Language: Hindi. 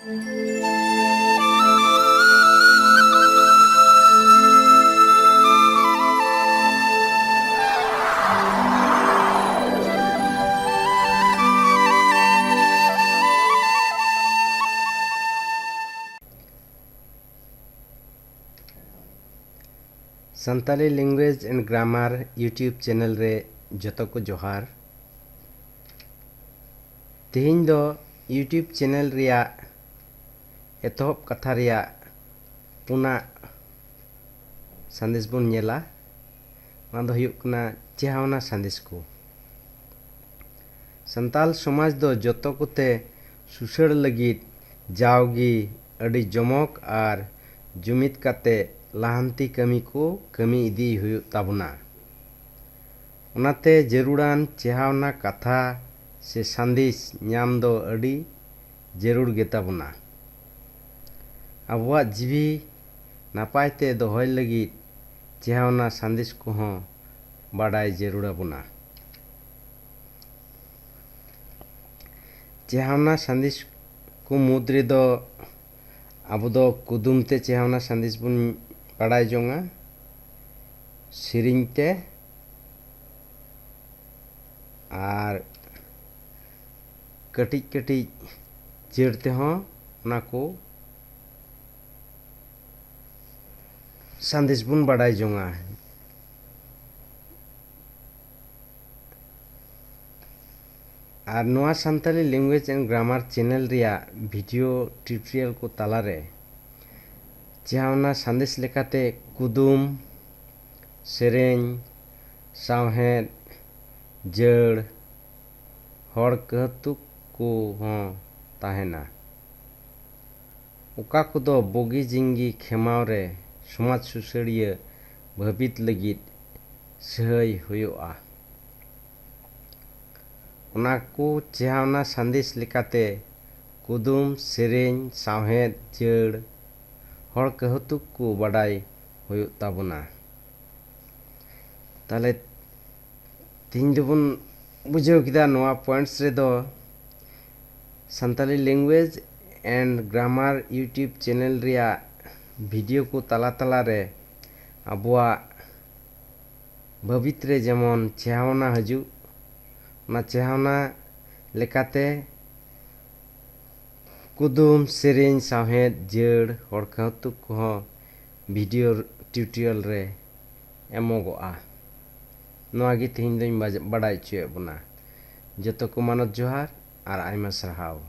Santali language and grammar YouTube channel रे जतो को जोहार। तेहिं दो यूट्यूब चैनल रिया एतोहब कथा रिया पुना संदेश बन नेला। ना दो हुयुग कना चेहावना संदेश को। संताल समाज दो जतो कोते सुसड़ लगित जावगी अड़ी जमक आर जुमित काते लाहांती कमी को कमी इदी हुयुग ताबुना। उनाते जरूरान चेहावना कथा से संदेश ᱧᱟᱢ दो अड़ी जरूर गे ताबुना। आबुआ जीवी नापायते दोहय लगित चेहावना संदेश को हों बाडाय जरूर आबुना। चेहावना संदेश को मुद्रे दो आबो दो कुदुमते चेहावना संदेश बुन बाडाय जोंगा, सिरिंते आर कटिज कटिज जेड़ते हों उना को संदेश बुन बाडाय जोंगा। आर नोआ Santali language and grammar channel रिया वीडियो ट्यूटोरियल को तालारे चेहावना संदेश लेकाते कुदुम सेरेñ सावहेद जड़ हड़ कहतुक को हों ताहेना। उका कुदो बोगी जिंगी खेमाव रे समाज सुसड़िया भाबित लगित सहाय हुयुआ। उना को चेहावना संदेश लेकाते कुदुम सेरेñ सावहेद जड़ हड़ कहतुक को बाडाय हुयुग ताबुना। ताले तीन दोबुन बुझाव किदा नोआ पॉइंट्स रे दो Santali language and grammar YouTube channel रिया वीडियो को ताला ताला रे आबुआ भवित रे जेमन चेहावना हजु ना चेहावना लेकाते कुदुम सेरेñ सावहेद जड़ हड़ कहतुक को हों वीडियो ट्यूटोरियल रे एमोगोआ। नोआ गे तेहिं दोኝ बाडाय चुए बुना। जतो को मानत जोहार आर आयमा सारहाव।